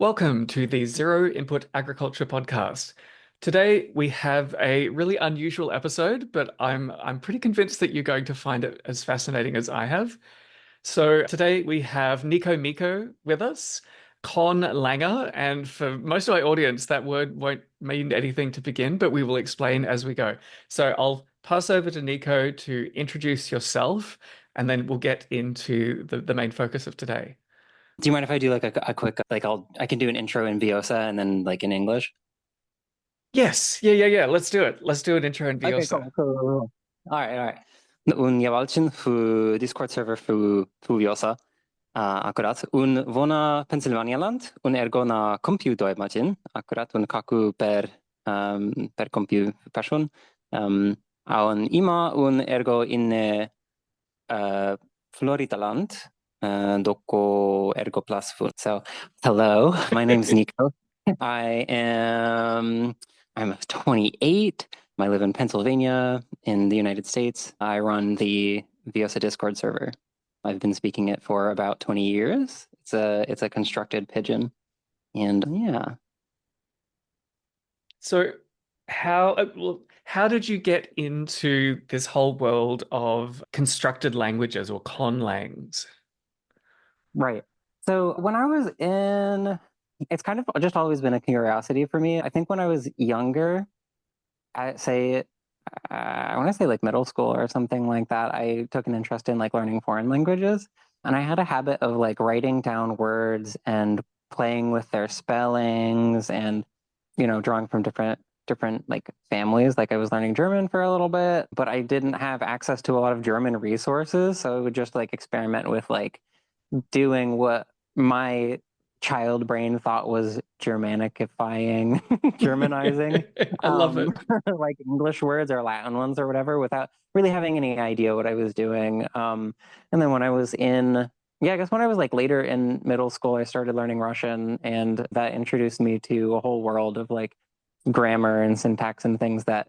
Welcome to the Zero Input Agriculture podcast. Today we have a really unusual episode, but I'm pretty convinced that you're going to find it as fascinating as I have. So today we have Nikomiko with us, Con Langer, and for most of my audience, that word won't mean anything to begin, but we will explain as we go. So I'll pass over to Nico to introduce yourself, and then we'll get into the main focus of today. Do you mind if I do like a quick I can do an intro in Viossa and then like in English? Yes, yeah. Let's do it. Let's do an intro in Okay, Viosa. cool. All right. Un jawalcin fu Discord server fu Viossa. Akurat un vona Pennsylvania-land un ergo na computer machin akurat un kaku per compu person aun ima un ergo in Florida-land doko ergo plus fu. So hello, my name's Nico. I'm 28. I live in Pennsylvania in the United States. I run the Viosa Discord server. I've been speaking it for about 20 years. It's a constructed pidgin. And yeah. So how did you get into this whole world of constructed languages or conlangs? Right. So when I was in, it's kind of just always been a curiosity for me. I think when I was younger, I want to say like middle school or something like that, I took an interest in like learning foreign languages. And I had a habit of like writing down words and playing with their spellings and, drawing from different like families. Like I was learning German for a little bit, but I didn't have access to a lot of German resources. So I would just like experiment with like doing what my child brain thought was Germanicifying, Germanizing, I love it. like English words or Latin ones or whatever, without really having any idea what I was doing. And then when I was I guess when I was like later in middle school, I started learning Russian, and that introduced me to a whole world of like grammar and syntax and things that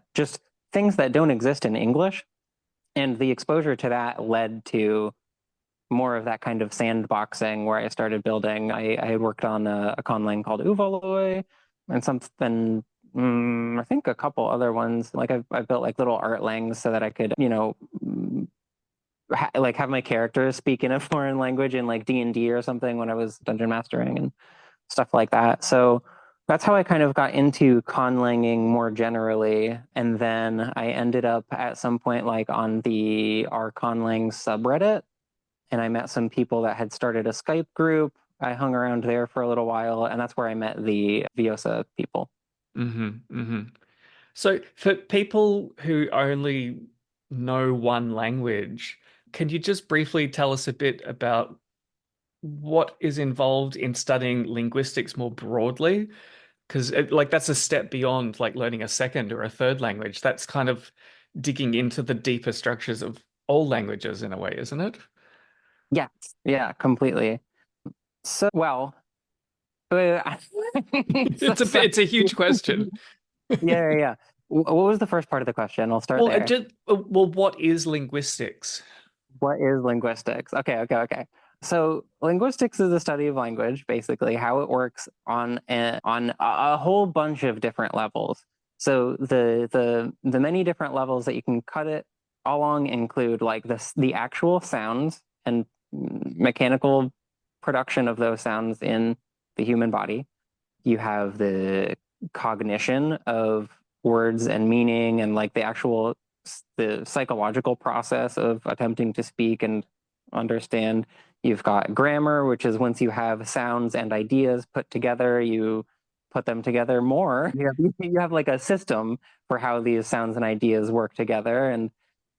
don't exist in English. And the exposure to that led to more of that kind of sandboxing where I started building. I had worked on a conlang called Uvoloy and something, I think a couple other ones. Like I've built like little art langs so that I could, like have my characters speak in a foreign language in like D&D or something when I was dungeon mastering and stuff like that. So that's how I kind of got into conlanging more generally. And then I ended up at some point like on the r conlang subreddit, and I met some people that had started a Skype group. I hung around there for a little while, and that's where I met the Viosa people. Hmm. So for people who only know one language, can you just briefly tell us a bit about what is involved in studying linguistics more broadly? Because like that's a step beyond like learning a second or a third language. That's kind of digging into the deeper structures of all languages in a way, isn't it? Yes, yeah, completely. So, well, so, so, It's a huge question. yeah. What was the first part of the question? I'll start Well, there. what is linguistics? What is linguistics? Okay. So linguistics is the study of language, basically how it works on a whole bunch of different levels. So the many different levels that you can cut it along include like the actual sounds and mechanical production of those sounds in the human body. You have the cognition of words and meaning and like the psychological process of attempting to speak and understand. You've got grammar, which is once you have sounds and ideas put together, you put them together more. You have like a system for how these sounds and ideas work together. And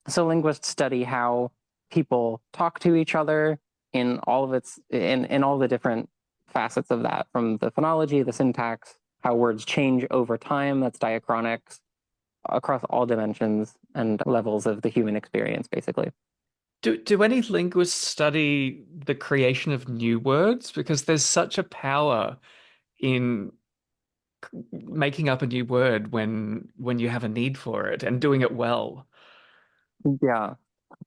so linguists study how people talk to each other in all the different facets of that, from the phonology, the syntax, how words change over time, that's diachronics, across all dimensions and levels of the human experience, basically. Do any linguists study the creation of new words? Because there's such a power in making up a new word when you have a need for it and doing it well. Yeah.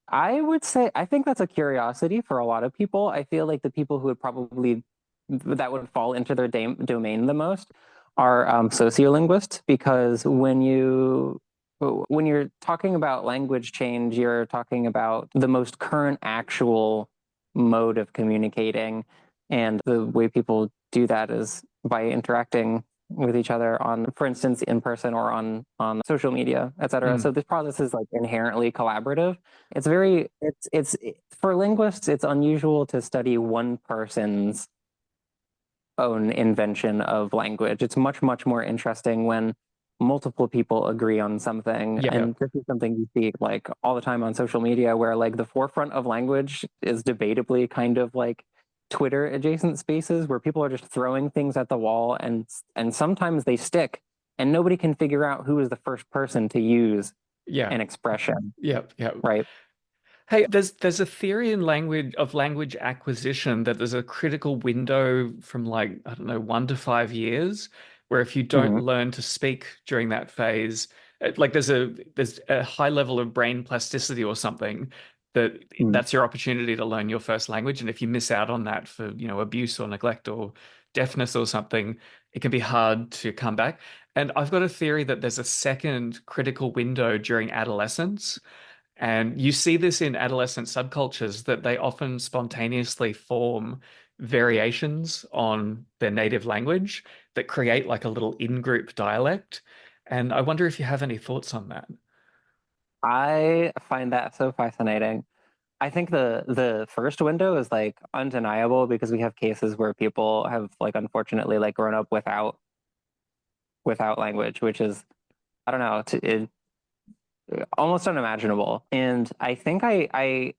I would say, I think that's a curiosity for a lot of people. I feel like the people who would probably that would fall into their domain the most are sociolinguists, because when you're talking about language change, you're talking about the most current actual mode of communicating, and the way people do that is by interacting with each other on, for instance, in person or on social media, etc. Mm. So this process is like inherently collaborative. It's for linguists, it's unusual to study one person's own invention of language. It's much, much more interesting when multiple people agree on something. Yeah. And this is something you see like all the time on social media, where like the forefront of language is debatably kind of like Twitter adjacent spaces where people are just throwing things at the wall, and sometimes they stick and nobody can figure out who is the first person to use Yeah. an expression, Yep. Yep. right? Hey, there's a theory in language acquisition that there's a critical window from like, I don't know, 1 to 5 years, where if you don't Mhm. learn to speak during that phase, like there's a high level of brain plasticity or something that Mhm. that's your opportunity to learn your first language. And if you miss out on that for, abuse or neglect or deafness or something, it can be hard to come back. And I've got a theory that there's a second critical window during adolescence, and you see this in adolescent subcultures that they often spontaneously form variations on their native language that create like a little in-group dialect. And I wonder if you have any thoughts on that. I find that so fascinating. I think the first window is like undeniable because we have cases where people have like unfortunately like grown up without language, which is, I don't know, almost unimaginable. And I think I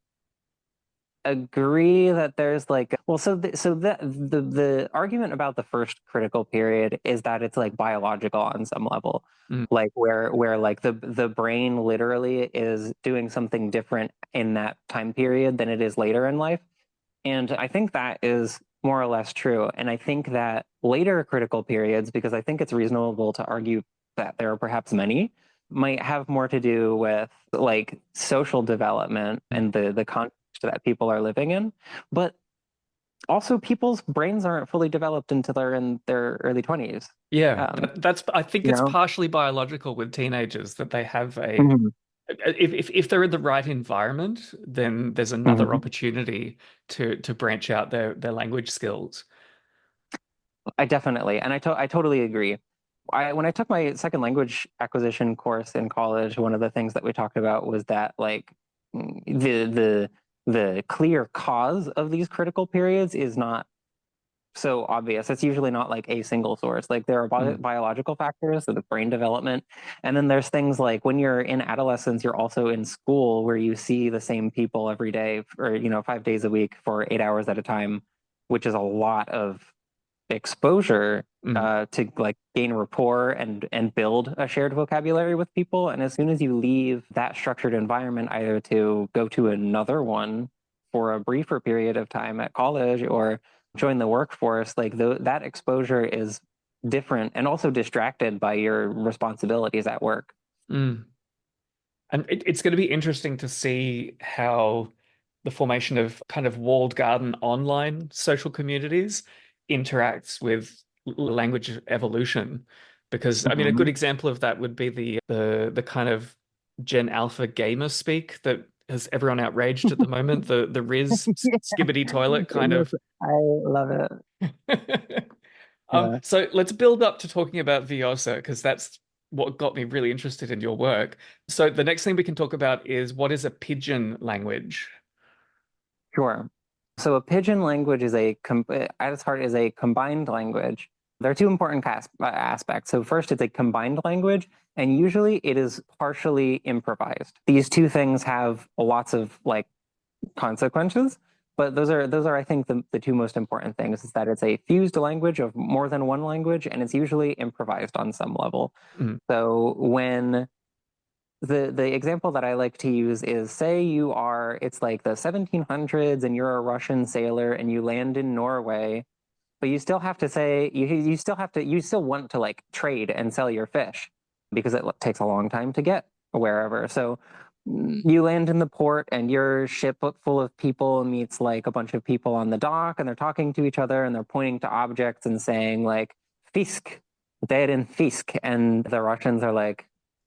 agree that there's like, well, the argument about the first critical period is that it's like biological on some level, Mm, like where like the brain literally is doing something different in that time period than it is later in life. And I think that is more or less true. And I think that later critical periods, because I think it's reasonable to argue that there are perhaps many, might have more to do with like social development mm. and the context that people are living in. But also, people's brains aren't fully developed until they're in their early 20s. Yeah, Um, I think you it's know? partially biological with teenagers that they have a Mhm. if they're in the right environment, then there's another Mhm. opportunity to branch out their language skills. I definitely, and I totally agree. When I took my second language acquisition course in college, one of the things that we talked about was that like the clear cause of these critical periods is not so obvious. It's usually not like a single source. Like there are Mm, biological factors, so the brain development, and then there's things like when you're in adolescence, you're also in school where you see the same people every day, or 5 days a week for 8 hours at a time, which is a lot of exposure mm, to like gain rapport and build a shared vocabulary with people. And as soon as you leave that structured environment, either to go to another one for a briefer period of time at college or join the workforce, like that exposure is different and also distracted by your responsibilities at work. mm. And it's going to be interesting to see how the formation of kind of walled garden online social communities interacts with language evolution. Because I mean, a good Mhm. example of that would be the kind of Gen Alpha gamer speak that has everyone outraged at the moment. The Riz skibbity toilet kind Yes, of. I love it. Yeah. So let's build up to talking about Viossa, because that's what got me really interested in your work. So the next thing we can talk about is what is a pidgin language? Sure. So a pidgin language is at its heart is a combined language. There are two important aspects. So first, it's a combined language, and usually it is partially improvised. These two things have lots of like consequences, but those are I think the two most important things is that it's a fused language of more than one language, and it's usually improvised on some level. Mm, So when the example that I like to use is say it's like the 1700s and you're a Russian sailor and you land in Norway, but you still have to say you still want to like trade and sell your fish because it takes a long time to get wherever. So you land in the port and your ship full of people meets like a bunch of people on the dock and they're talking to each other and they're pointing to objects and saying like fisk, in fisk, and the Russians are like,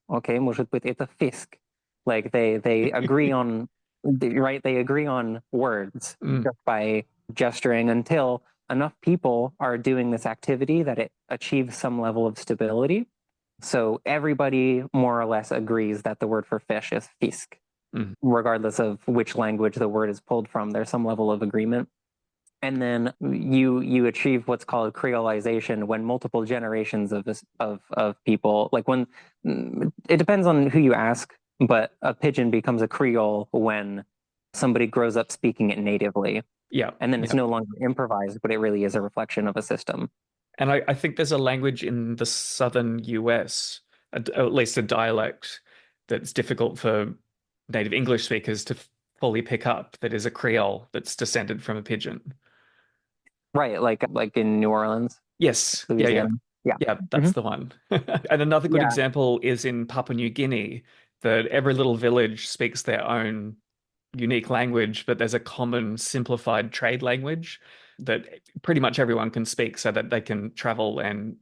okay, может быть это fisk. Like they agree on right, they agree on words Mm, just by gesturing until enough people are doing this activity that it achieves some level of stability. So everybody more or less agrees that the word for fish is fisk, mm. regardless of which language the word is pulled from. There's some level of agreement. And then you achieve what's called creolization when multiple generations of people, like when it depends on who you ask, but a pidgin becomes a creole when somebody grows up speaking it natively. Yeah, And then it's yeah. no longer improvised, but it really is a reflection of a system. And I think there's a language in the southern US, or at least a dialect, that's difficult for native English speakers to fully pick up, that is a Creole that's descended from a pidgin. Right, like in New Orleans, Yes, yeah, yeah. Louisiana. Yeah. Yeah, Hmm. that's the one. And another good Yeah. example is in Papua New Guinea, that every little village speaks their own unique language, but there's a common simplified trade language that pretty much everyone can speak so that they can travel and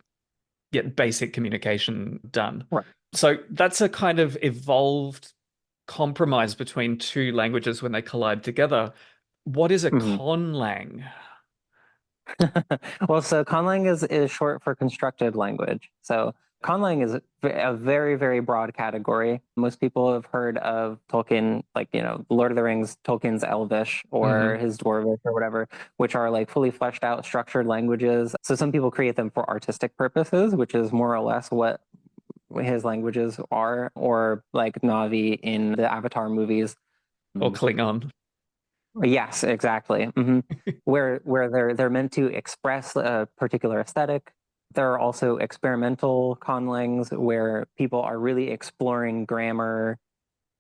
get basic communication done. Right. So that's a kind of evolved compromise between two languages when they collide together. What is a Hmm. conlang? Well, so conlang is short for constructed language. So conlang is a very, very broad category. Most people have heard of Tolkien, like, Lord of the Rings, Tolkien's Elvish or Hmm. his Dwarvish or whatever, which are like fully fleshed out, structured languages. So some people create them for artistic purposes, which is more or less what his languages are, or like Navi in the Avatar movies. Or Klingon? Yes, exactly. Where they're meant to express a particular aesthetic. There are also experimental conlangs where people are really exploring grammar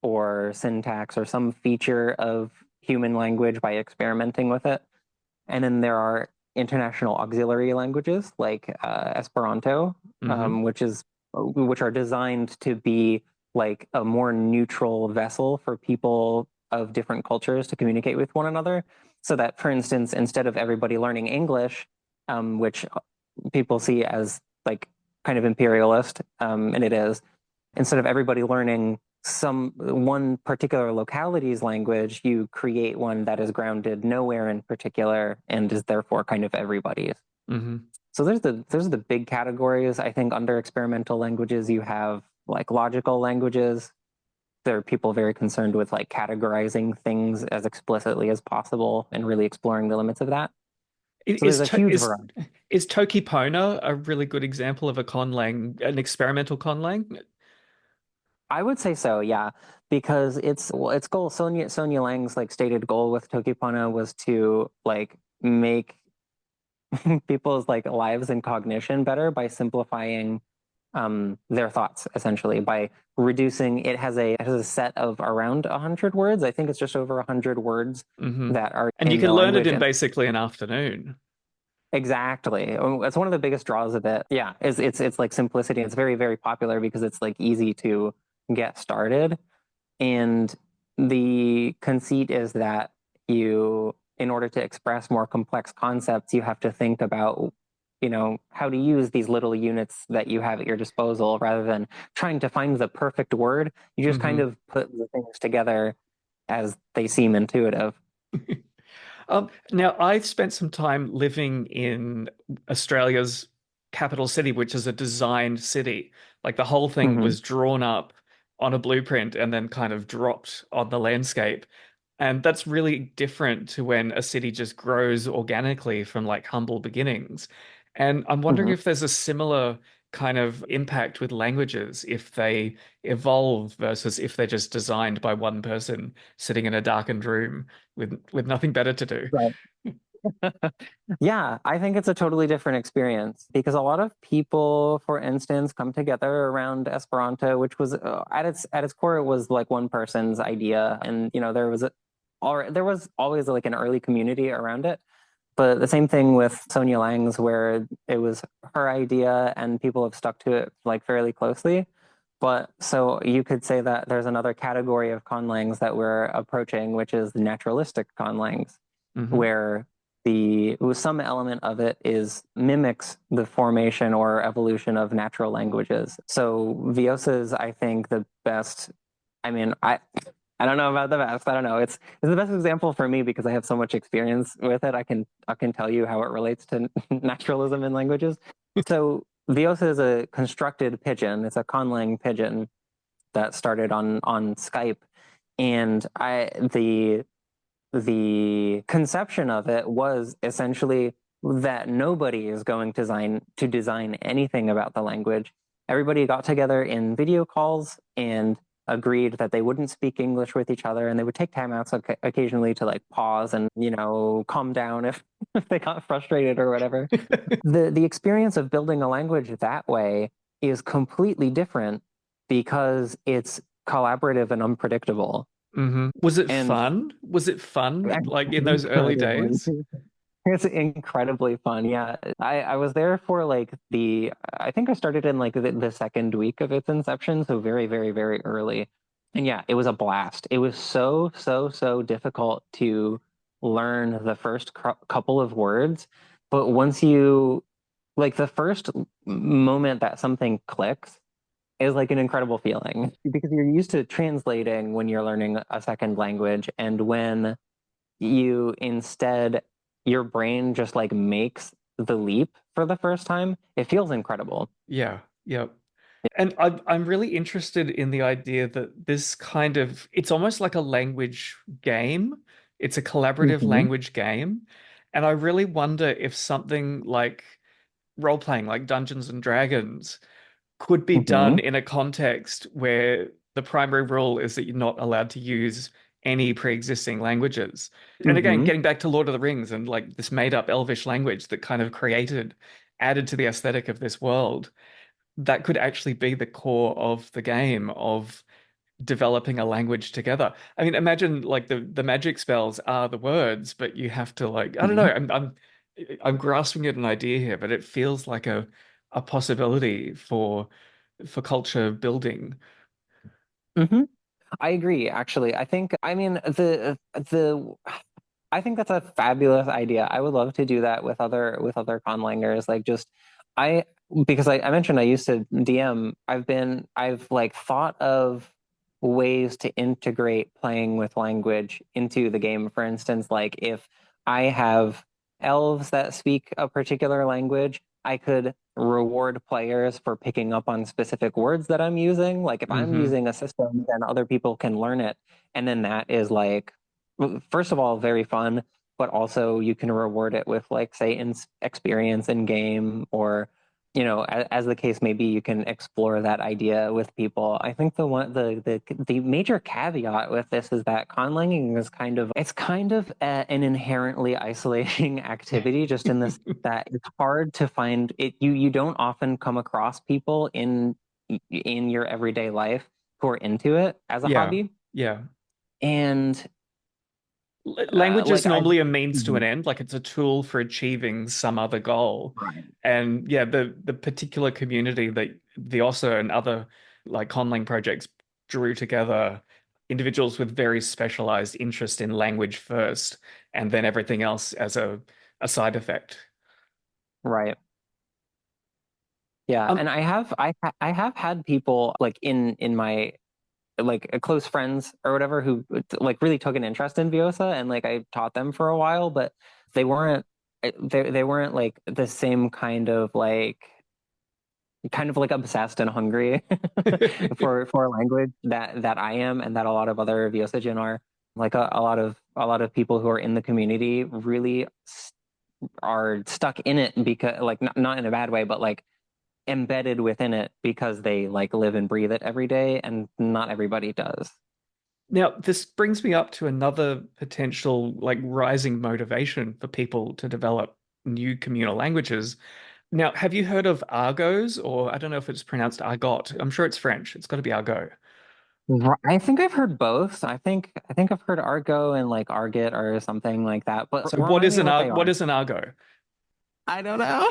or syntax or some feature of human language by experimenting with it. And then there are international auxiliary languages like Esperanto, Hmm. which are designed to be like a more neutral vessel for people of different cultures to communicate with one another. So that, for instance, instead of everybody learning English, which people see as like kind of imperialist, and it is, instead of everybody learning some one particular locality's language, you create one that is grounded nowhere in particular and is therefore kind of everybody's. Hmm. So there's the big categories. I think under experimental languages you have like logical languages. There are people very concerned with like categorizing things as explicitly as possible and really exploring the limits of that. So there's Is a to huge variety. is Toki Pona a really good example of a conlang, an experimental conlang? I would say so, yeah, because its goal, Sonia Lang's like stated goal with Tokipana was to like make people's like lives and cognition better by simplifying their thoughts essentially by reducing. It has a set of around 100 words. I think it's just over 100 words Hmm. that are And you in can the learn it language. in And basically an afternoon. exactly, it's one of the biggest draws of it. Yeah, is it's like simplicity. It's very, very popular because it's like easy to get started. And the conceit is that in order to express more complex concepts, you have to think about, how to use these little units that you have at your disposal rather than trying to find the perfect word. You just kind Hmm. of put the things together as they seem intuitive. Now, I've spent some time living in Australia's capital city, which is a designed city. Like the whole thing Hmm. was drawn up on a blueprint and then kind of dropped on the landscape. And that's really different to when a city just grows organically from like humble beginnings. And I'm wondering Hmm. if there's a similar kind of impact with languages, if they evolve versus if they're just designed by one person sitting in a darkened room with nothing better to do. Right. Yeah, I think it's a totally different experience because a lot of people, for instance, come together around Esperanto, which was at its core, it was like one person's idea, and there was always like an early community around it. But the same thing with Sonia Lang's, where it was her idea and people have stuck to it like fairly closely. But so you could say that there's another category of conlangs that we're approaching, which is the naturalistic conlangs, Hmm. where the some element of it is mimics the formation or evolution of natural languages. So Viosa is, I think, the best. I mean, I don't know about the best. I don't know. It's the best example for me because I have so much experience with it. I can tell you how it relates to naturalism in languages. So Viosa is a constructed pigeon. It's a conlang pigeon that started on Skype, and I the conception of it was essentially that nobody is going to design anything about the language. Everybody got together in video calls and agreed that they wouldn't speak English with each other, and they would take timeouts occasionally to like pause and calm down if if they got frustrated or whatever. The experience of building a language that way is completely different because it's collaborative and unpredictable. Was it And fun? Was it fun like in those early incredibly. days? It's incredibly fun. Yeah. I was there for like I think I started in like the second week of its inception, so very, very, very early. And yeah, it was a blast. It was so, so, so difficult to learn the first couple of words, but once you like the first moment that something clicks is like an incredible feeling because you're used to translating when you're learning a second language, and when you instead your brain just like makes the leap for the first time, it feels incredible. Yeah, yeah. And I'm really interested in the idea that this kind of it's almost like a language game. It's a collaborative Hmm. language game. And I really wonder if something like role playing, like Dungeons and Dragons, could be done Hmm. in a context where the primary rule is that you're not allowed to use any pre-existing languages. And again, Hmm. getting back to Lord of the Rings and like this made-up Elvish language that kind of added to the aesthetic of this world, that could actually be the core of the game of developing a language together. I mean, imagine like the magic spells are the words, but you have to like I don't know. Hmm. I'm grasping at an idea here, but it feels like a possibility for culture building. Hmm. I agree, actually. I mean, I think that's a fabulous idea. I would love to do that with other conlangers. Like just I because I mentioned I used to DM. I've like thought of ways to integrate playing with language into the game. For instance, like if I have elves that speak a particular language, I could reward players for picking up on specific words that I'm using. Like if I'm Hmm. using a system, then other people can learn it. And then that is like first of all, very fun, but also you can reward it with like say in experience in game, or as the case may be, you can explore that idea with people. I think the major caveat with this is that conlanging is kind of an inherently isolating activity, just in this that it's hard to find it. You don't often come across people in your everyday life who are into it as a Yeah, hobby. yeah. And Language is like I normally a means to an Mhm. end, like it's a tool for achieving some other goal. Right. And yeah, the particular community that the Viossa and other like conlang projects drew together individuals with very specialized interest in language first, and then everything else as a side effect. Right. Yeah, Um, and I have had people like in my like close friends or whatever who like really took an interest in Viosa, and like I taught them for a while, but they weren't they weren't like the same kind of like obsessed and hungry for language that I am, and that a lot of other Viosajin are. Like a lot of people who are in the community really are stuck in it because like not in a bad way, but like embedded within it because they like live and breathe it every day, and not everybody does. Now, this brings me up to another potential like rising motivation for people to develop new communal languages. Now, have you heard of Argos, or I don't know if it's pronounced Argot? I'm sure it's French. It's got to be Argot. I think I've heard both. I think I've heard Argo and like Argot or something like that. But So remind me what they what are. is an Argo? I don't know.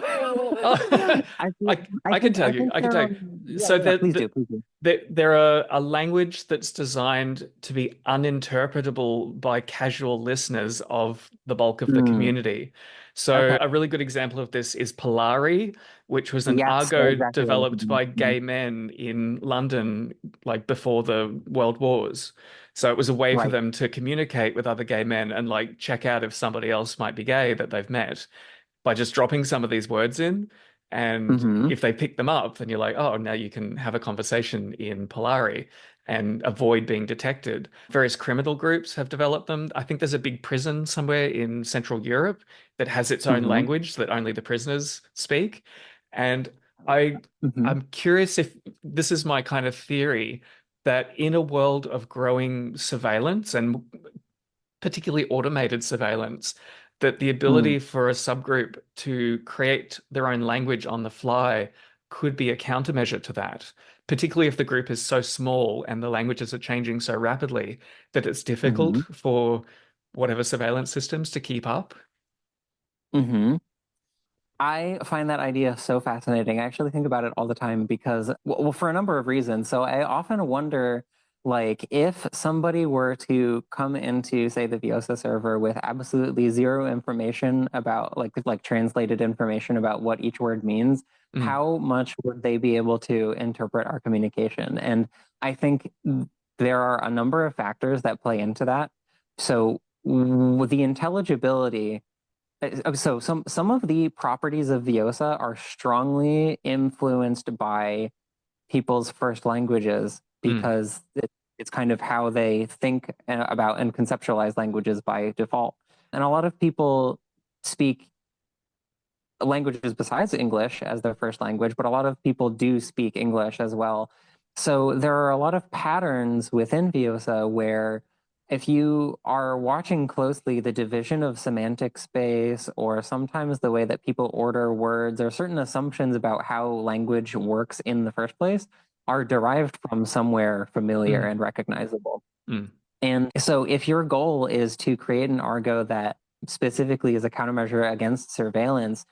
Oh, I think I I can think tell I you. think I can they're tell you. yeah, So yeah, please do, please do. there are a language that's designed to be uninterpretable by casual listeners of the bulk of the Mm, community. So okay. a really good example of this is Polari, which was an Yes, that's argot exactly what I was developed thinking. by gay men in London, like before the World Wars. So it was a way for Right. them to communicate with other gay men and like check out if somebody else might be gay that they've met by just dropping some of these words in. And Mm-hmm. if they pick them up, then you're like, oh, now you can have a conversation in Polari and avoid being detected. Various criminal groups have developed them. I think there's a big prison somewhere in Central Europe that has its own Mm-hmm. language that only the prisoners speak. And I Mm-hmm. I'm curious if this is my kind of theory that in a world of growing surveillance and particularly automated surveillance, that the Mm. ability for a subgroup to create their own language on the fly could be a countermeasure to that, particularly if the group is so small and the languages are changing so rapidly that it's difficult Mm-hmm. for whatever surveillance systems to keep up. Mm-hmm. I find that idea so fascinating. I actually think about it all the time because, well, for a number of reasons. So I often wonder, like, if somebody were to come into, say, the Viossa server with absolutely zero information about, like translated information about what each word means, Mm, how much would they be able to interpret our communication? And I think there are a number of factors that play into that. So the intelligibility so some of the properties of Viosa are strongly influenced by people's first languages mm, because it's kind of how they think about and conceptualize languages by default. And a lot of people speak languages besides English as their first language, but a lot of people do speak English as well. So there are a lot of patterns within Viosa where if you are watching closely the division of semantic space or sometimes the way that people order words or certain assumptions about how language works in the first place are derived from somewhere familiar mm, and recognizable. mm. And so if your goal is to create an Argo that specifically is a countermeasure against surveillance,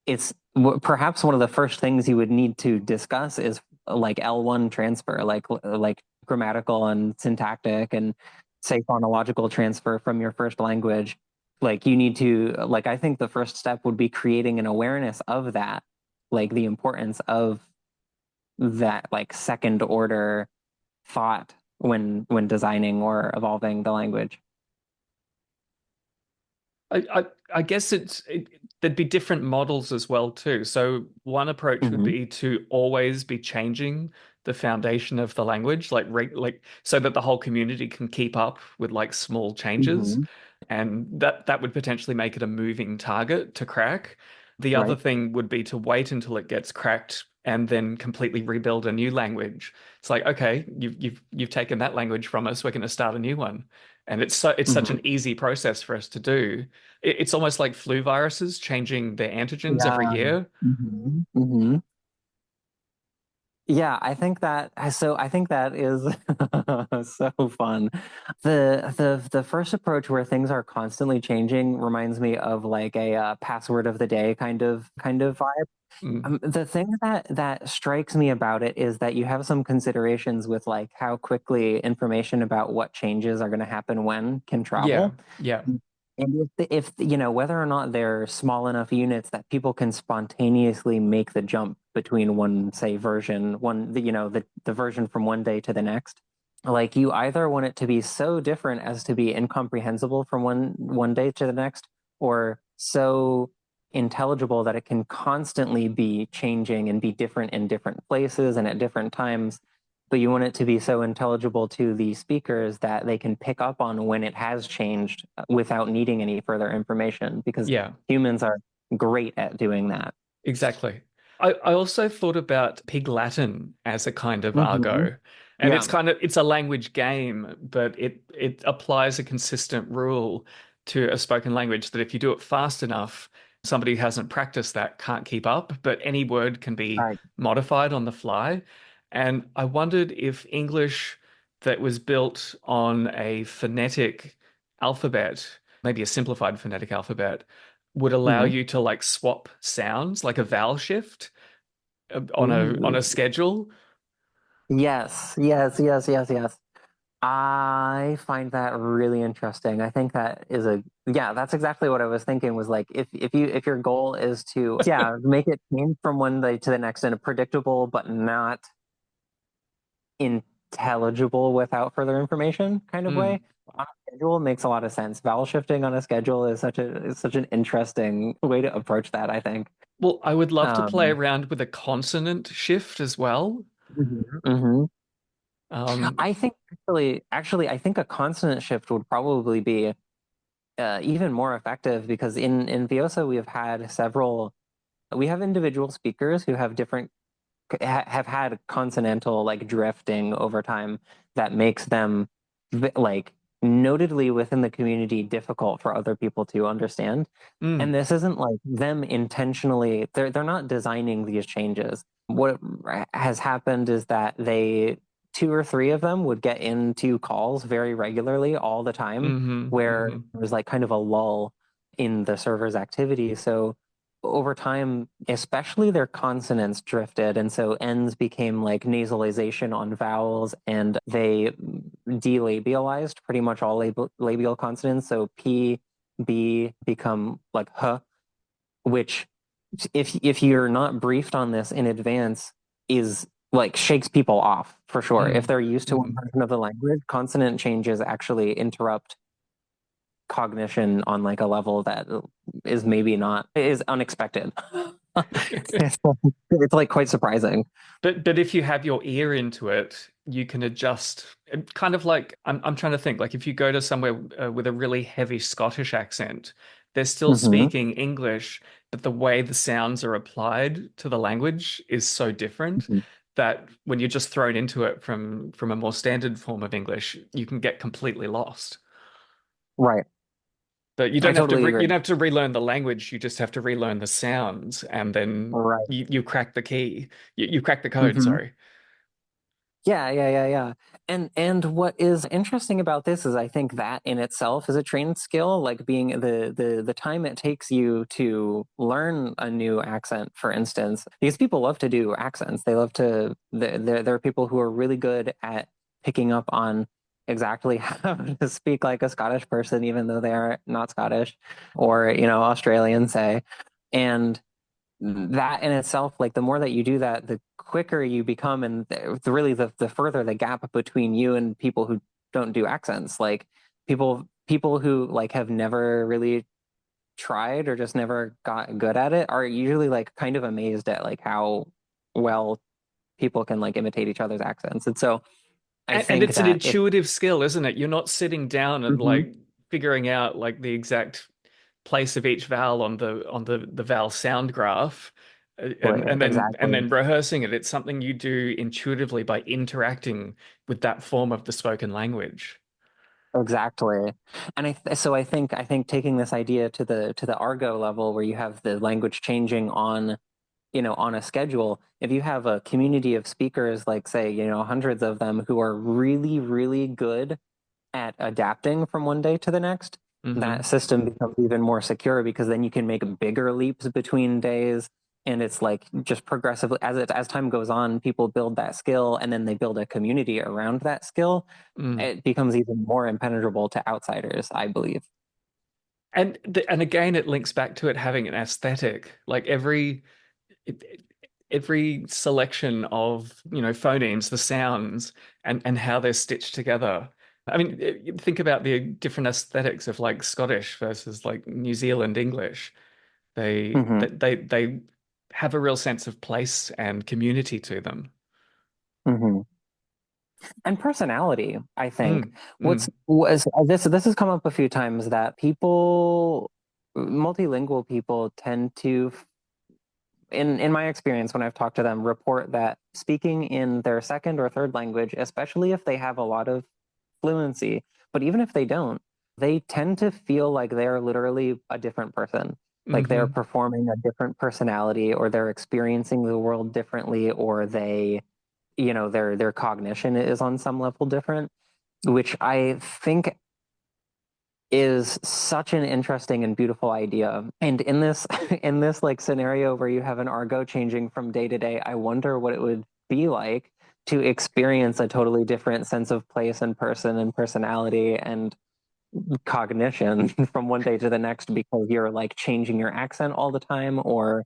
it's perhaps one of the first things you would need to discuss is like L1 transfer, like grammatical and syntactic and say phonological transfer from your first language. Like you need to like I think the first step would be creating an awareness of that, like the importance of that like second order thought when designing or evolving the language. I guess there'd be different models as well too. So one approach would Hmm. be to always be changing the foundation of the language, like so that the whole community can keep up with like small changes, Hmm. and that would potentially make it a moving target to crack. The other Right. thing would be to wait until it gets cracked and then completely rebuild a new language. It's like, okay, you've taken that language from us, we're going to start a new one. And it's such Hmm. an easy process for us to do. It's almost like flu viruses changing their antigens every Yeah. year. Hmm. Hmm. Yeah, I think that is so fun. The first approach where things are constantly changing reminds me of like a password of the day kind of vibe. Mm, The thing that strikes me about it is that you have some considerations with like how quickly information about what changes are going to happen when can yeah, travel. yeah, And if you know whether or not they're small enough units that people can spontaneously make the jump between one, say, version, the version from one day to the next, like you either want it to be so different as to be incomprehensible from one day to the next, or so intelligible that it can constantly be changing and be different in different places and at different times, but you want it to be so intelligible to the speakers that they can pick up on when it has changed without needing any further information because yeah. humans are great at doing that. Exactly. I also thought about Pig Latin as a kind of Hmm. argot. And Yeah. it's a language game, but it applies a consistent rule to a spoken language that if you do it fast enough, somebody who hasn't practiced that can't keep up, but any word can be Right. modified on the fly. And I wondered if English that was built on a phonetic alphabet, maybe a simplified phonetic alphabet, would allow Hmm. you to like swap sounds, like a vowel shift on Ooh. a schedule. Yes, yes, yes, yes, yes. I find that really interesting. I think that is a yeah, that's exactly what I was thinking was like if your goal is to yeah, make it change from one day to the next in a predictable but not intelligible without further information kind of Mm. way. On a schedule makes a lot of sense. Vowel shifting on a schedule is such an interesting way to approach that, I think. Well, I would love to play Um, around with a consonant shift as well. mhm. Um, I think I think a consonant shift would probably be even more effective because in Viosa we have individual speakers who have different have had consonantal like drifting over time that makes them like notedly within the community difficult for other people to understand. And mm, this isn't like them intentionally, they're not designing these changes. What has happened is that they two or three of them would get into calls very regularly all the time where hmm. there was like kind of a lull in the server's activity. So over time, especially their consonants drifted, and so ends became like nasalization on vowels, and they delabialized pretty much all labial consonants. So P, B become like H, which if you're not briefed on this in advance, is like shakes people off for sure. If Mm, they're used to one mm. version of the language, consonant changes actually interrupt cognition on like a level that is maybe not is unexpected. it's, it's like quite surprising. But if you have your ear into it, you can adjust. Kind of like I'm trying to think. Like if you go to somewhere with a really heavy Scottish accent, they're still Hmm. speaking English, but the way the sounds are applied to the language is so different that when you're just thrown into it from a more standard form of English, you can get completely lost. Right. But I totally you agree. don't have to relearn the language. You just have to relearn the sounds, and then Right. you crack the key. You crack the code. Hmm. Sorry. Yeah, yeah, yeah, yeah. And what is interesting about this is I think that in itself is a trained skill, like being the time it takes you to learn a new accent, for instance, because people love to do accents. They love to there are people who are really good at picking up on exactly how to speak like a Scottish person, even though they are not Scottish, or Australian, say. And that in itself, like the more that you do that, the quicker you become, and really the further the gap between you and people who don't do accents. Like people who like have never really tried or just never got good at it are usually like kind of amazed at like how well people can like imitate each other's accents. And so I And think it's an that if intuitive skill, isn't it? You're not sitting down and Mhm. like figuring out like the exact place of each vowel on the vowel sound graph, and Exactly. then rehearsing it. It's something you do intuitively by interacting with that form of the spoken language. Exactly. And I think taking this idea to the Argo level where you have the language changing on, on a schedule, if you have a community of speakers, like say, hundreds of them who are really, really good at adapting from one day to the next, that Hmm. system becomes even more secure because then you can make bigger leaps between days. And it's like just progressively as time goes on, people build that skill and then they build a community around that skill. Mm. It becomes even more impenetrable to outsiders, I believe. And again, it links back to it having an aesthetic. Like it- every selection of phonemes, the sounds, and how they're stitched together. I mean, think about the different aesthetics of like Scottish versus like New Zealand English. Hmm. They have a real sense of place and community to them. Hmm. And personality, I think. Mm, What's mm, was this has come up a few times that multilingual people tend to, in my experience when I've talked to them, report that speaking in their second or third language, especially if they have a lot of fluency, but even if they don't, they tend to feel like they're literally a different person. Like they're hmm. performing a different personality, or they're experiencing the world differently, or their cognition is on some level different, which I think is such an interesting and beautiful idea. And in this in this like scenario where you have an argot changing from day to day, I wonder what it would be like to experience a totally different sense of place and person and personality and cognition from one day to the next because you're like changing your accent all the time or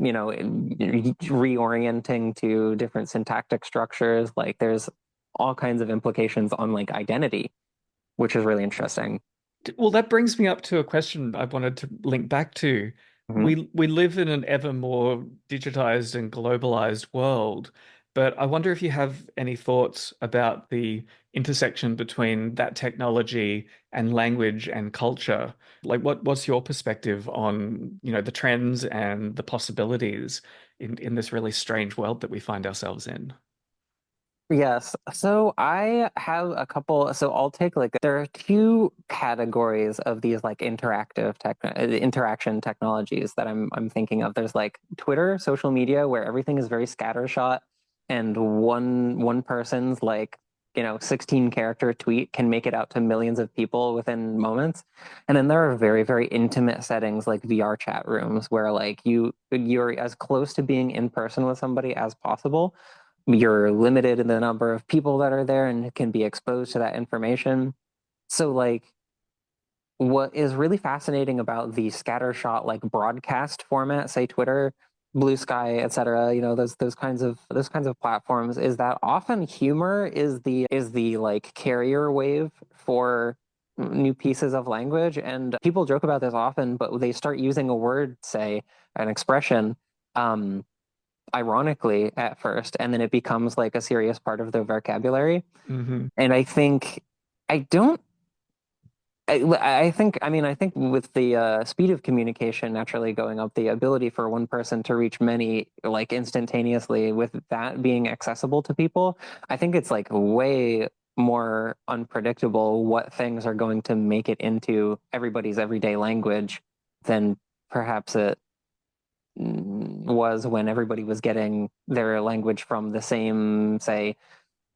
reorienting to different syntactic structures. Like there's all kinds of implications on like identity, which is really interesting. Well, that brings me up to a question I wanted to link back to. Mhm. We live in an ever more digitized and globalized world, but I wonder if you have any thoughts about the intersection between that technology and language and culture. Like what's your perspective on, the trends and the possibilities in this really strange world that we find ourselves in? Yes. So I have a couple. So I'll take like there are two categories of these like interaction technologies that I'm thinking of. There's like Twitter, social media, where everything is very scattershot, and one person's like 16 character tweet can make it out to millions of people within moments. And then there are very, very intimate settings like VR chat rooms where like you're as close to being in person with somebody as possible. You're limited in the number of people that are there and can be exposed to that information. So, like, what is really fascinating about the scattershot, like broadcast format, say Twitter, Blue Sky, etc., those kinds of platforms, is that often humor is the like carrier wave for new pieces of language, and people joke about this often, but they start using a word, say, an expression. Um, Ironically at first, and then it becomes like a serious part of the vocabulary. Hmm. And I think I don't. I think with the speed of communication naturally going up, the ability for one person to reach many like instantaneously, with that being accessible to people, I think it's like way more unpredictable what things are going to make it into everybody's everyday language than perhaps it was when everybody was getting their language from the same, say,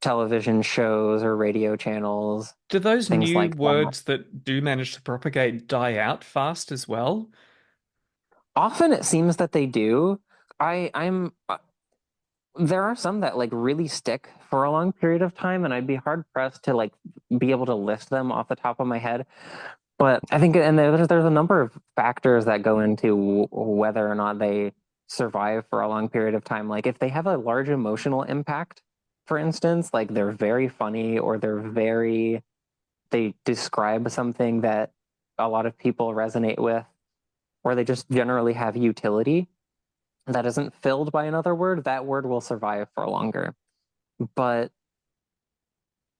television shows or radio channels, Do those things new like that. words that do manage to propagate die out fast as well? Often it seems that they do. I'm There are some that like really stick for a long period of time, and I'd be hard pressed to like be able to list them off the top of my head. But I think, and there's a number of factors that go into whether or not they survive for a long period of time. Like if they have a large emotional impact, for instance, like they're very funny or they describe something that a lot of people resonate with, or they just generally have utility that isn't filled by another word, that word will survive for longer. But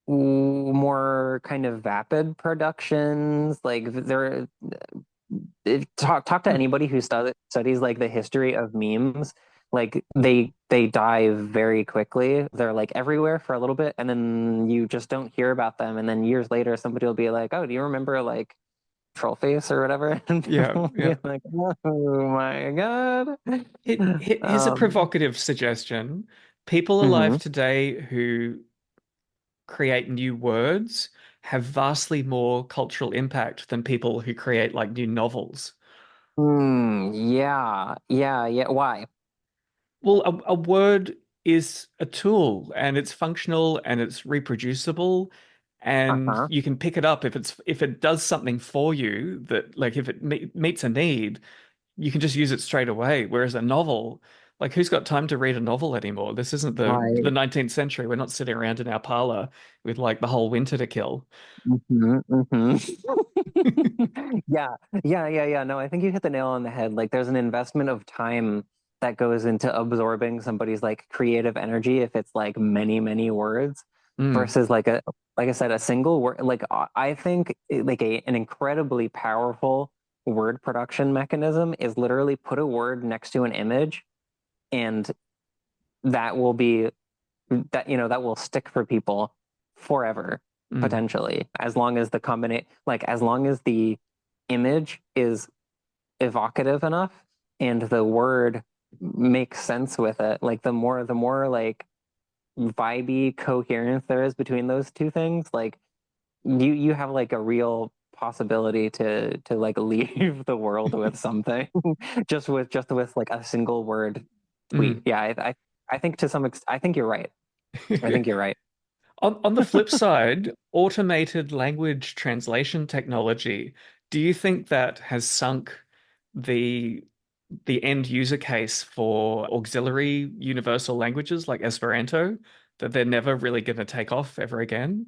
more kind of vapid productions, like there talk to Hmm. anybody who studies like the history of memes. Like they die very quickly. They're like everywhere for a little bit, and then you just don't hear about them. And then years later, somebody will be like, "Oh, do you remember like troll face or whatever?" And Yeah, people will yeah. be like, "Oh my God." Here's a Um, provocative suggestion. People alive mhm. today who create new words have vastly more cultural impact than people who create like new novels. Yeah, yeah, yeah. Why? Well, a word is a tool and it's functional and it's reproducible and Uh-huh. you can pick it up if it does something for you that like if it meets a need, you can just use it straight away. Whereas a novel, like who's got time to read a novel anymore? This isn't the Right. 19th century. We're not sitting around in our parlor with like the whole winter to kill. Hmm. Hmm. Yeah, yeah. No, I think you hit the nail on the head. Like there's an investment of time that goes into absorbing somebody's like creative energy if it's like many, many words Mm, versus like I said, a single word. Like I think like an incredibly powerful word production mechanism is literally put a word next to an image, and that will be that will stick for people forever, mm, potentially, as long as as long as the image is evocative enough and the word makes sense with it. Like the more like vibey coherence there is between those two things, like you have like a real possibility to like leave the world with something, just with like a single word tweet. Mm. Yeah, I think to some extent, I think you're right. I think you're right. On the flip side, automated language translation technology, do you think that has sunk the the end user case for auxiliary universal languages like Esperanto, that they're never really going to take off ever again?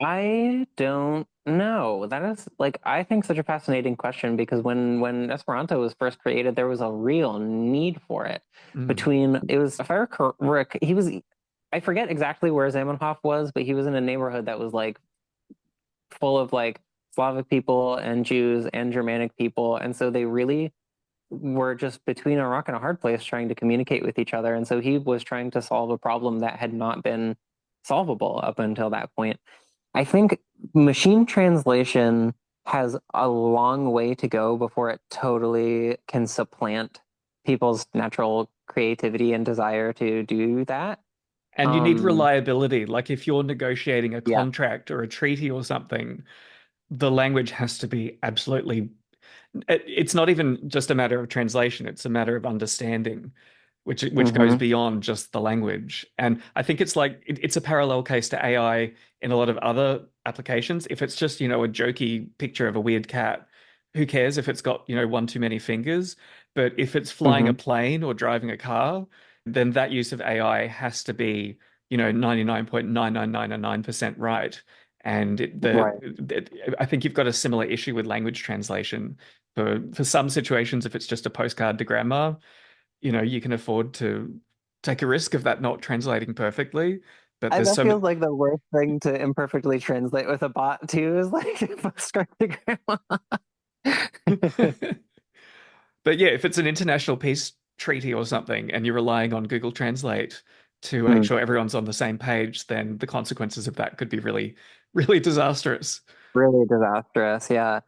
I don't know. That is like I think such a fascinating question because when Esperanto was first created, there was a real need for it. Mm. Between it was if I recall, he was I forget exactly where Zamenhof was, but he was in a neighborhood that was like full of like Slavic people and Jews and Germanic people, and so they really were just between a rock and a hard place trying to communicate with each other. And so he was trying to solve a problem that had not been solvable up until that point. I think machine translation has a long way to go before it totally can supplant people's natural creativity and desire to do that. And you need Um, reliability. Like if you're negotiating a yeah. contract or a treaty or something, the language has to be absolutely it's not even just a matter of translation, it's a matter of understanding, which goes Hmm. beyond just the language. And I think it's like it's a parallel case to AI in a lot of other applications. If it's just, a jokey picture of a weird cat, who cares if it's got, one too many fingers? But if it's flying a Hmm. plane or driving a car, then that use of AI has to be, 99.99999% right. And Right. I think you've got a similar issue with language translation. For some situations, if it's just a postcard to grandma, you can afford to take a risk of that not translating perfectly. But there's That so many. feels like the worst thing to imperfectly translate with a bot too, is like postcard to grandma. But yeah, if it's an international peace treaty or something, and you're relying on Google Translate to make Hmm. sure everyone's on the same page, then the consequences of that could be really, really disastrous. Really disastrous. Yeah.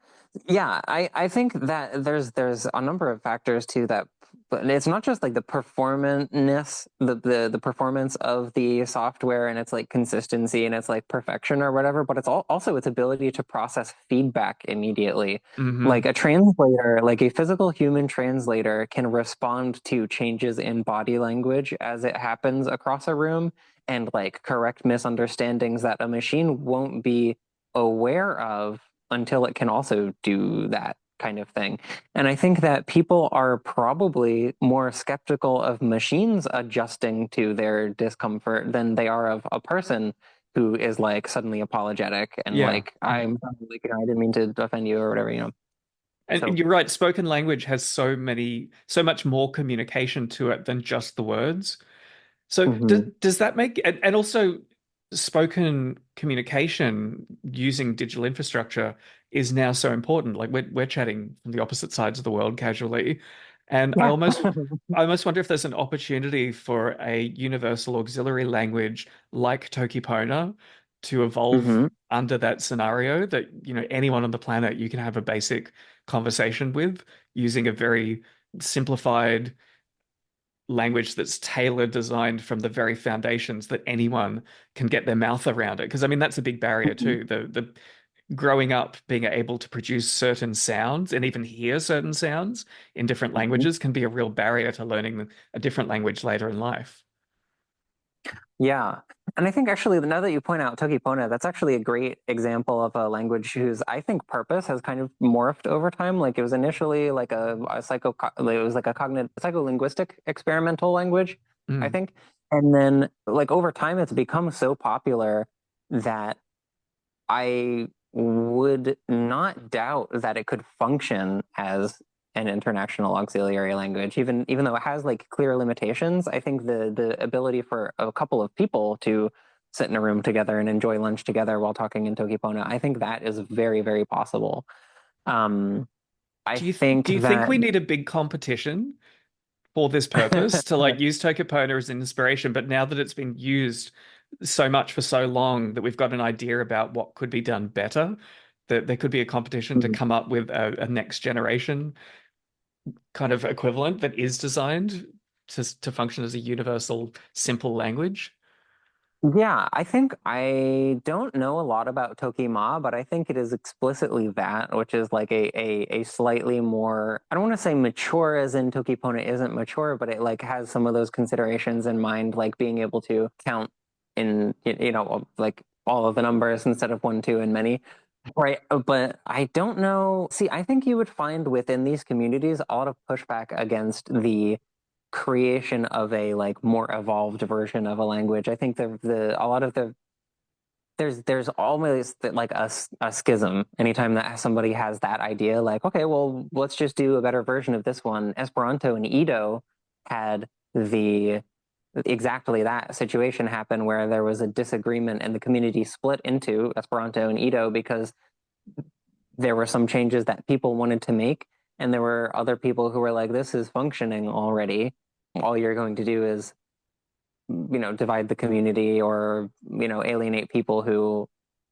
Yeah, I think that there's a number of factors too that but it's not just like the performance the performance of the software and its like consistency and its like perfection or whatever, but it's also its ability to process feedback immediately. Like Hmm. a translator, like a physical human translator can respond to changes in body language as it happens across a room and like correct misunderstandings that a machine won't be aware of until it can also do that kind of thing. And I think that people are probably more skeptical of machines adjusting to their discomfort than they are of a person who is like suddenly apologetic and Yeah. like I'm like I didn't mean to offend you or whatever, And So you're right, spoken language has so much more communication to it than just the words. So mhm, does that make and also spoken communication using digital infrastructure is now so important. Like we're chatting from the opposite sides of the world casually, and I yeah. almost I almost wonder if there's an opportunity for a universal auxiliary language like Tokipona to evolve Hmm. under that scenario that anyone on the planet you can have a basic conversation with using a very simplified language that's tailored, designed from the very foundations that anyone can get their mouth around it. Because I mean, that's a big barrier too. The growing up, being able to produce certain sounds and even hear certain sounds in different languages can be a real barrier to learning a different language later in life. Yeah. And I think actually, now that you point out Toki Pona, that's actually a great example of a language whose I think purpose has kind of morphed over time. Like it was initially like it was like a cognitive psycholinguistic experimental language, I Mm. think. And then like over time, it's become so popular that I would not doubt that it could function as an international auxiliary language, even though it has like clear limitations. I think the ability for a couple of people to sit in a room together and enjoy lunch together while talking in Tokipona, I think that is very, very possible. Um, I Do think you think that we need a big competition for this purpose to like use Tokipona as an inspiration? But now that it's been used so much for so long that we've got an idea about what could be done better, that there could be a competition to come up with a next generation kind of equivalent that is designed to function as a universal, simple language. Yeah, I think I don't know a lot about Tokima, but I think it is explicitly that, which is like a slightly more, I don't want to say mature as in Tokipona isn't mature, but it like has some of those considerations in mind, like being able to count in, like all of the numbers instead of one, two, and many. Right. But I don't know. See, I think you would find within these communities a lot of pushback against the creation of a like more evolved version of a language. I think the a lot of the there's always like a schism anytime that somebody has that idea like okay well let's just do a better version of this one. Esperanto and Edo had the exactly that situation happen where there was a disagreement and the community split into Esperanto and Edo because there were some changes that people wanted to make, and there were other people who were like, "This is functioning already. All you're going to do is, divide the community or alienate people who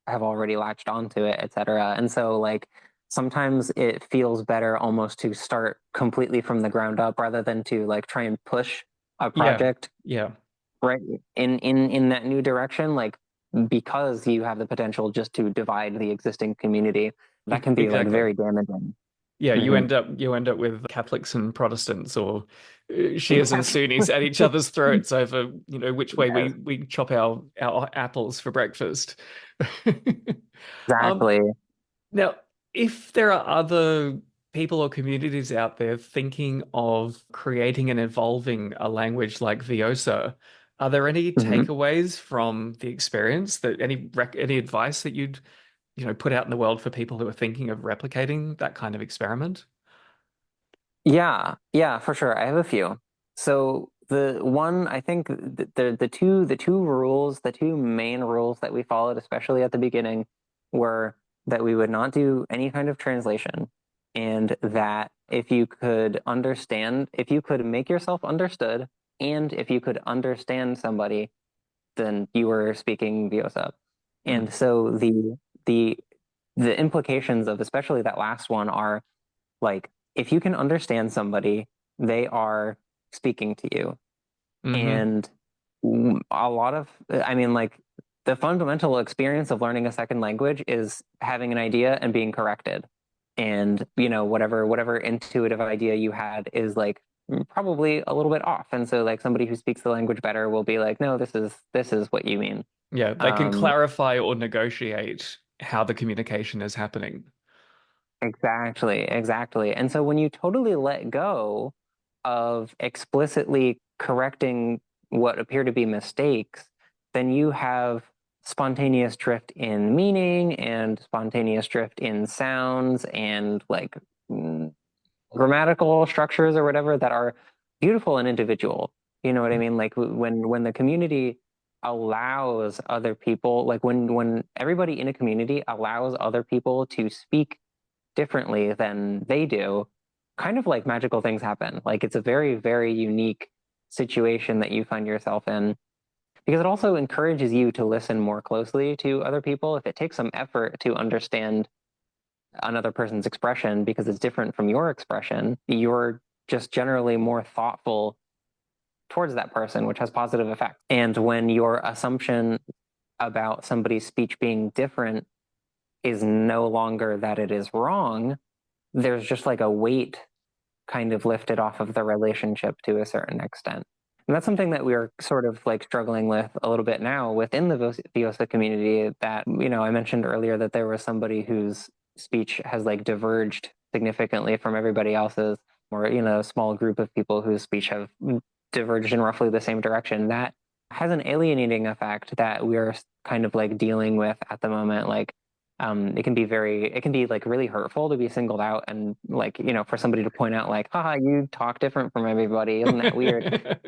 have already latched onto it, etc." And so, like, sometimes it feels better almost to start completely from the ground up rather than to like try and push a Yeah, project yeah, right in that new direction, like because you have the potential just to divide the existing community that can be like exactly. very damaging. Yeah, Hmm. you end up with Catholics and Protestants or Shias and Sunnis at each other's throats over, which way Yes, we chop our apples for breakfast. Um, exactly. Now, if there are other people or communities out there thinking of creating and evolving a language like Viosa, are there any Hmm. takeaways from the experience that any advice that you'd, put out in the world for people who are thinking of replicating that kind of experiment? Yeah, yeah, for sure. I have a few. So the one I think the two main rules that we followed, especially at the beginning, were that we would not do any kind of translation, and that if you could make yourself understood, and if you could understand somebody, then you were speaking Viosa. Mm. And so the the implications of especially that last one are like, if you can understand somebody, they are speaking to you. Hmm. And a lot of, I mean, like, the fundamental experience of learning a second language is having an idea and being corrected. And, whatever intuitive idea you had is like probably a little bit off. And so like somebody who speaks the language better will be like, no, this is what you mean. Yeah, they can Um, clarify or negotiate how the communication is happening. Exactly, exactly. And so when you totally let go of explicitly correcting what appear to be mistakes, then you have spontaneous drift in meaning and spontaneous drift in sounds and like grammatical structures or whatever that are beautiful and individual. You know what I mean? Like when the community allows other people, like when everybody in a community allows other people to speak differently than they do, kind of like magical things happen. Like it's a very, very unique situation that you find yourself in because it also encourages you to listen more closely to other people. If it takes some effort to understand another person's expression because it's different from your expression, you're just generally more thoughtful towards that person, which has positive effects. And when your assumption about somebody's speech being different is no longer that it is wrong, there's just like a weight kind of lifted off of the relationship to a certain extent. And that's something that we're sort of like struggling with a little bit now within the Viosa community that, I mentioned earlier that there was somebody whose speech has like diverged significantly from everybody else's, or, a small group of people whose speech have diverged in roughly the same direction. That has an alienating effect that we're kind of like dealing with at the moment. Like, it can be like really hurtful to be singled out and like, for somebody to point out like, haha, you talk different from everybody. Isn't that weird?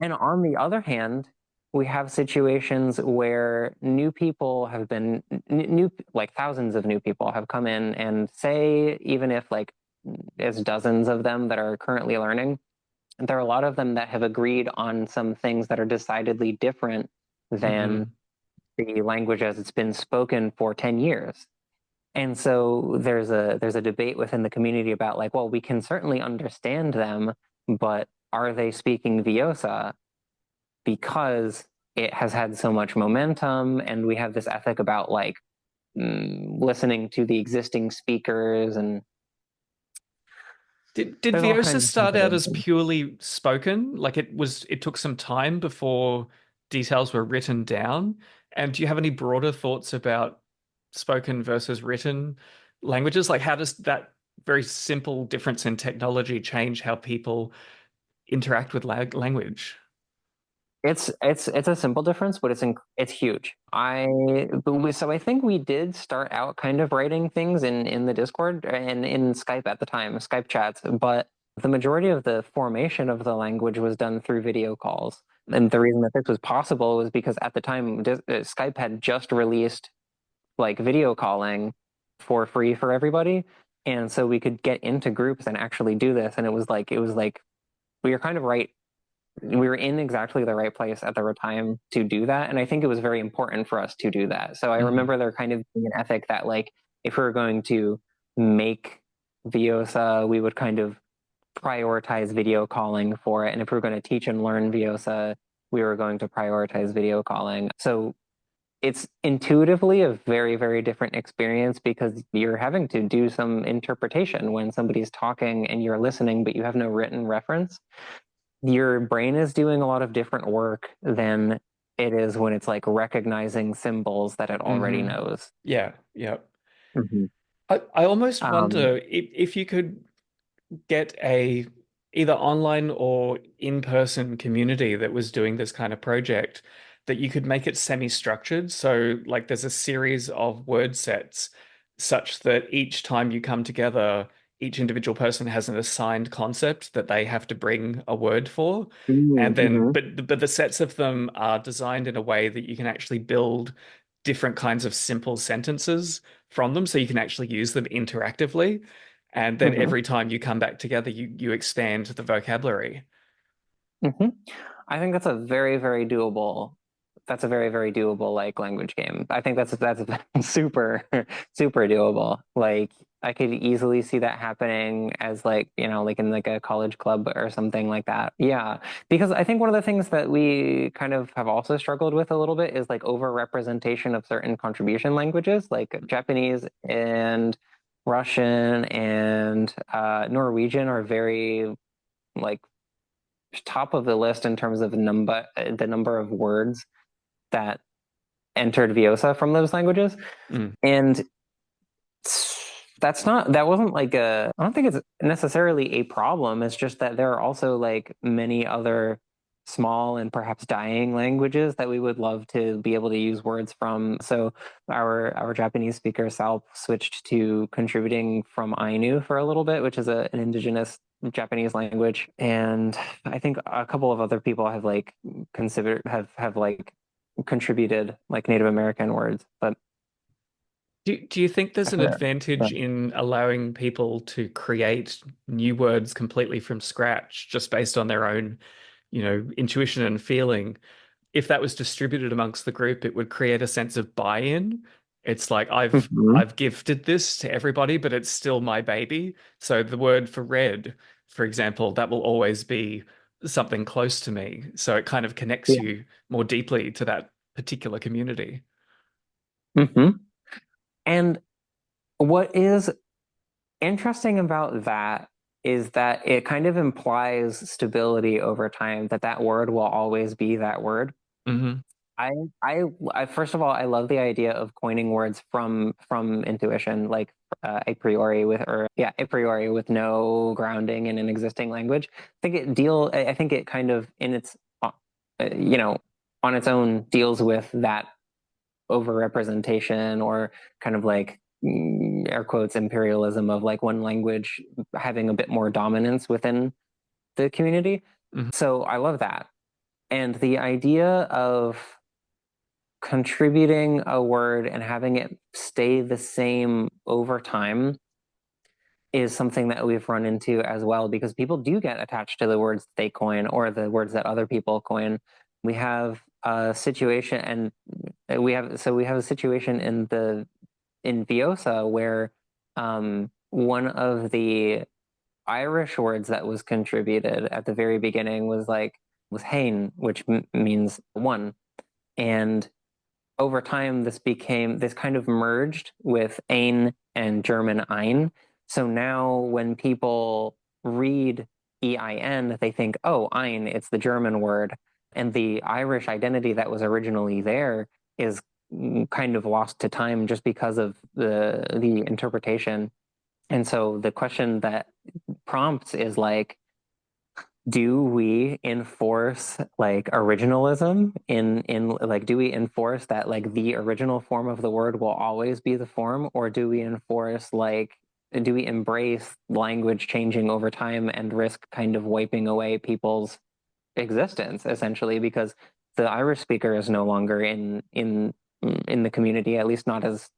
And on the other hand, we have situations where new people have been new, like thousands of new people have come in and say, even if like it's dozens of them that are currently learning, there are a lot of them that have agreed on some things that are decidedly different than Hmm. the language as it's been spoken for 10 years. And so there's a debate within the community about like, well, we can certainly understand them, but are they speaking Viosa? Because it has had so much momentum, and we have this ethic about like listening to the existing speakers, and Did there's all Viosa kinds of things start that go out as into it. purely spoken? Like it took some time before details were written down. And do you have any broader thoughts about spoken versus written languages? Like how does that very simple difference in technology change how people interact with language? It's a simple difference, but it's huge. So I think we did start out kind of writing things in the Discord and in Skype at the time, Skype chats, but the majority of the formation of the language was done through video calls. And the reason that this was possible was because at the time Skype had just released like video calling for free for everybody, and so we could get into groups and actually do this. And it was like we were kind of right we were in exactly the right place at the right time to do that. And I think it was very important for us to do that. So I Mm, remember there kind of being an ethic that like if we were going to make Viosa, we would kind of prioritize video calling for it. And if we were going to teach and learn Viosa, we were going to prioritize video calling. So it's intuitively a very, very different experience because you're having to do some interpretation when somebody's talking and you're listening, but you have no written reference. Your brain is doing a lot of different work than it is when it's like recognizing symbols that it already hmm. knows. Yeah, yeah. Mhm. I almost Um, wonder if you could get a either online or in-person community that was doing this kind of project that you could make it semi-structured. So like there's a series of word sets such that each time you come together, each individual person has an assigned concept that they have to bring a word for. And then mhm, but the sets of them are designed in a way that you can actually build different kinds of simple sentences from them so you can actually use them interactively. And then mhm, every time you come back together, you expand the vocabulary. mhm. I think that's a very, very doable. That's a very, very doable like language game. I think that's super, super doable. Like I could easily see that happening as like, like in like a college club or something like that. Yeah, because I think one of the things that we kind of have also struggled with a little bit is like over-representation of certain contribution languages, like Japanese and Russian and Norwegian are very like top of the list in terms of the number of words that entered Viosa from those languages. Mm, And that wasn't like I don't think it's necessarily a problem. It's just that there are also like many other small and perhaps dying languages that we would love to be able to use words from. So our Japanese speaker Sal switched to contributing from Ainu for a little bit, which is an indigenous Japanese language. And I think a couple of other people have like considered have like contributed like Native American words, but do you think I there's an forget. advantage in allowing people to create new words completely from scratch just based on their own, intuition and feeling? If that was distributed amongst the group, it would create a sense of buy-in. It's like Mhm. I've gifted this to everybody, but it's still my baby. So the word for red, for example, that will always be something close to me. So it kind of connects Yeah. you more deeply to that particular community. Hmm. And what is interesting about that is that it kind of implies stability over time, that that word will always be that word. Hmm. I, I first of all, I love the idea of coining words from intuition, like a priori with no grounding in an existing language. I think it kind of in its, you know, on its own deals with that overrepresentation or kind of like air quotes imperialism of like one language having a bit more dominance within the community. Hmm. So I love that. And the idea of contributing a word and having it stay the same over time is something that we've run into as well because people do get attached to the words they coin or the words that other people coin. We have a situation and we have a situation in Viosa where one of the Irish words that was contributed at the very beginning was like was hain, which means one. And over time, this kind of merged with ein and German ein. So now when people read EIN, they think, oh, ein, it's the German word. And the Irish identity that was originally there is kind of lost to time just because of the interpretation. And so the question that prompts is like, do we enforce like originalism in like do we enforce that like the original form of the word will always be the form, or do we enforce like do we embrace language changing over time and risk kind of wiping away people's existence essentially because the Irish speaker is no longer in the community, at least not as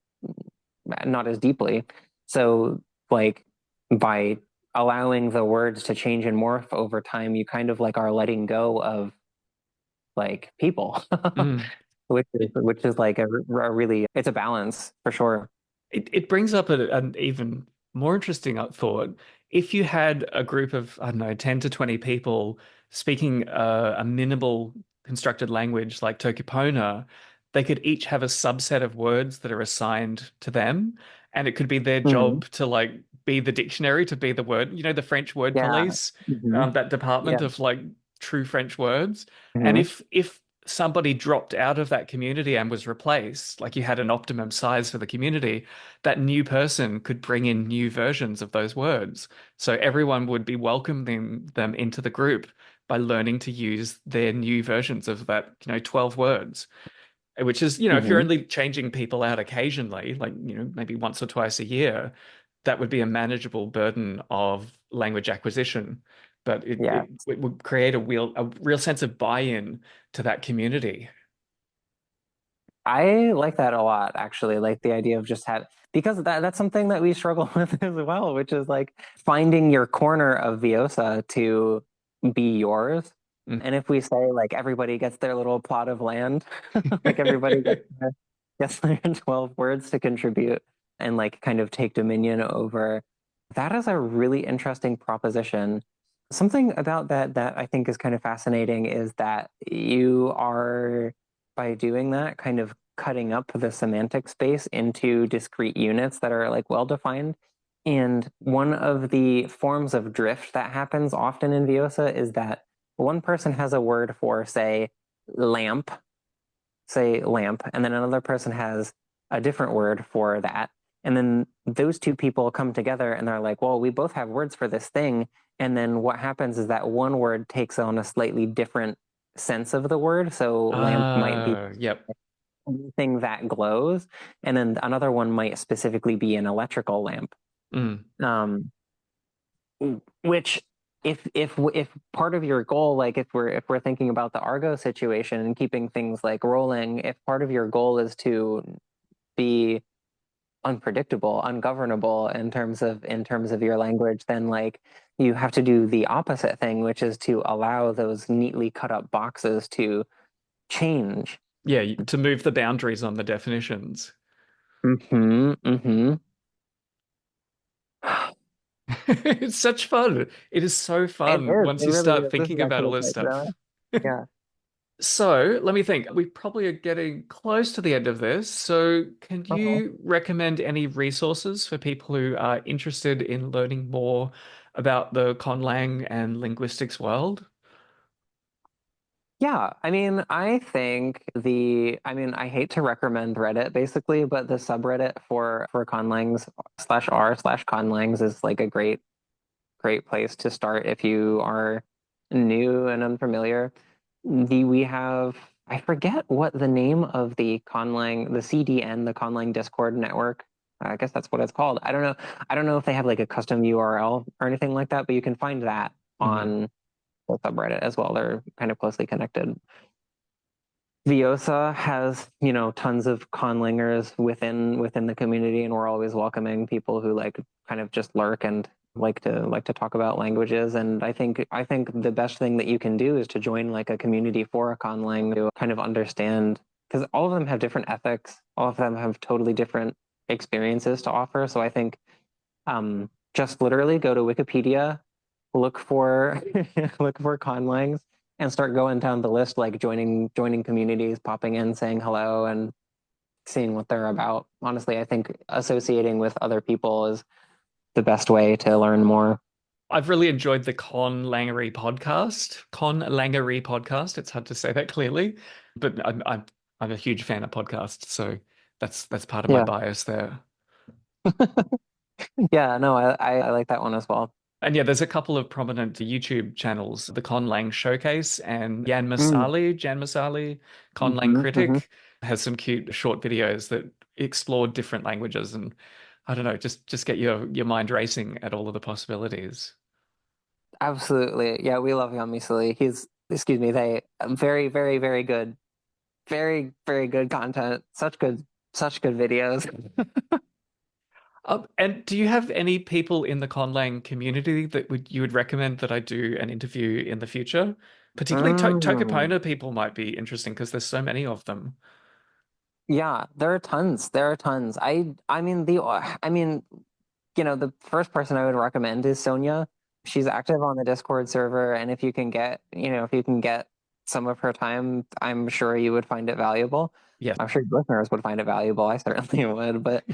deeply. So like by allowing the words to change and morph over time, you kind of like are letting go of like people, Mm. which is like a really it's a balance for sure. It brings up an even more interesting thought. If you had a group of, I don't know, 10 to 20 people speaking a minimal constructed language like Tokipona, they could each have a subset of words that are assigned to them. And it could be their Hmm. job to like be the dictionary, to be the word, the French word Yeah. police, Hmm. that department Yeah. of like true French words. And Hmm. if somebody dropped out of that community and was replaced, like you had an optimum size for the community, that new person could bring in new versions of those words. So everyone would be welcoming them into the group by learning to use their new versions of that, 12 words. Which is, if you're Hmm. only changing people out occasionally, like, maybe once or twice a year, that would be a manageable burden of language acquisition. But it, Yeah. it, it would create a real sense of buy-in to that community. I like that a lot, actually. Like the idea of just have because that's something that we struggle with as well, which is like finding your corner of Viosa to be yours. Mm. And if we say like everybody gets their little plot of land, like everybody gets their 12 words to contribute and like kind of take dominion over, that is a really interesting proposition. Something about that I think is kind of fascinating is that you are by doing that, kind of cutting up the semantic space into discrete units that are like well defined. And one of the forms of drift that happens often in Viosa is that one person has a word for, lamp, say lamp, and then another person has a different word for that. And then those two people come together and they're like, well, we both have words for this thing. And then what happens is that one word takes on a slightly different sense of the word. So lamp might be Yep. anything that glows, and then another one might specifically be an electrical lamp. Mm. Um, which if part of your goal, like if we're thinking about the Argo situation and keeping things like rolling, if part of your goal is to be unpredictable, ungovernable in terms of your language, then like you have to do the opposite thing, which is to allow those neatly cut up boxes to change. Yeah, to move the boundaries on the definitions. Mm-hmm, mm-hmm. It's such fun. It is so It fun is. once It you really start is. This is thinking about all actually this quite good. stuff. Yeah. So let me think. We probably are getting close to the end of this. So can Uh-huh. you recommend any resources for people who are interested in learning more about the conlang and linguistics world? Yeah, I mean, I hate to recommend Reddit basically, but the subreddit for conlangs /r/conlangs is like a great place to start if you are new and unfamiliar. We have I forget what the name of the CDN, the Conlang Discord network. I guess that's what it's called. I don't know. I don't know if they have like a custom URL or anything like that, but you can find that Hmm. on the subreddit as well. They're kind of closely connected. Viosa has, tons of conlangers within the community, and we're always welcoming people who like kind of just lurk and like to talk about languages. And I think the best thing that you can do is to join like a community for a conlang to kind of understand because all of them have different ethics, all of them have totally different experiences to offer. So I think just literally go to Wikipedia, look for look for conlangs, and start going down the list, like joining communities, popping in, saying hello, and seeing what they're about. Honestly, I think associating with other people is the best way to learn more. I've really enjoyed the Con Langery podcast. Con Langery podcast. It's hard to say that clearly, but I'm a huge fan of podcasts, so that's part of my Yeah. bias there. Yeah, no, I like that one as well. And yeah, there's a couple of prominent YouTube channels, the Con Lang Showcase and Mm, Jan Masali, Con Lang hmm. Critic, has some cute short videos that explore different languages and I don't know, just get your mind racing at all of the possibilities. Absolutely. Yeah, we love Yamisili. Excuse me, they very, very, very good. Very, very good content. Such good videos. And do you have any people in the Conlang community that you would recommend that I do an interview in the future? Particularly Mm. Tokopona people might be interesting because there's so many of them. Yeah, there are tons. There are tons. I mean, the first person I would recommend is Sonia. She's active on the Discord server, and if you can get some of her time, I'm sure you would find it valuable. Yeah. I'm sure your listeners would find it valuable. I certainly would, but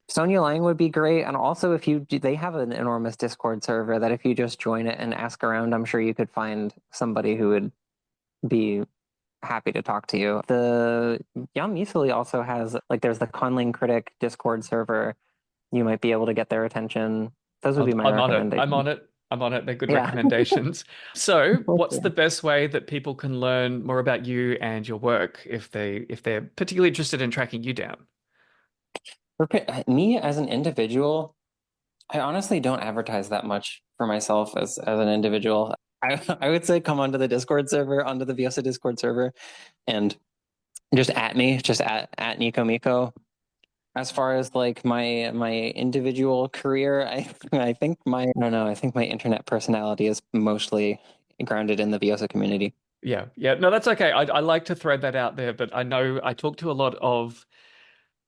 Sonia Lang would be great. And also, they have an enormous Discord server that if you just join it and ask around, I'm sure you could find somebody who would be happy to talk to you. The Yum Easily also has there's the Conling Critic Discord server. You might be able to get their attention. Those would be my I'm on it. I'm recommendations. on it. I'm on it. They're good Yeah. recommendations. So, what's the Okay. best way that people can learn more about you and your work if they're particularly interested in tracking you down? Me as an individual, I honestly don't advertise that much for myself as an individual. I would say come onto the Discord server, onto the Viossa Discord server, and just at me, just at Nikomiko. As far as like my individual career, I think I don't know, I think my internet personality is mostly grounded in the Viosa community. Yeah, yeah. No, that's okay. I like to throw that out there, but I know I talk to a lot of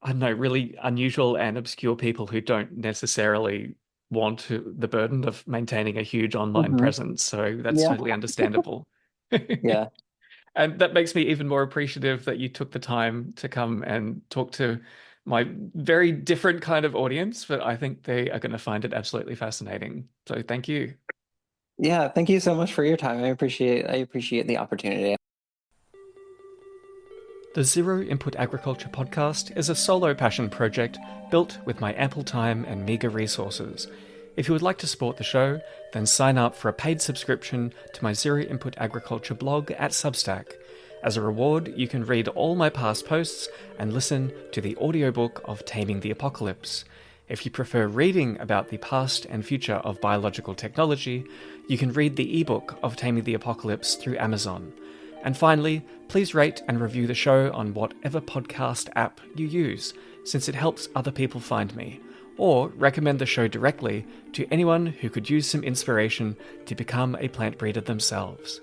I don't know, really unusual and obscure people who don't necessarily the burden of maintaining a huge online Hmm. presence. So that's Yeah. totally understandable. Yeah. And that makes me even more appreciative that you took the time to come and talk to my very different kind of audience, but I think they are going to find it absolutely fascinating. So thank you. Yeah. Thank you so much for your time. I appreciate the opportunity. The Zero Input Agriculture podcast is a solo passion project built with my ample time and meagre resources. If you would like to support the show, then sign up for a paid subscription to my Zero Input Agriculture blog at Substack. As a reward, you can read all my past posts and listen to the audiobook of Taming the Apocalypse. If you prefer reading about the past and future of biological technology, you can read the ebook of Taming the Apocalypse through Amazon. And finally, please rate and review the show on whatever podcast app you use, since it helps other people find me. Or recommend the show directly to anyone who could use some inspiration to become a plant breeder themselves.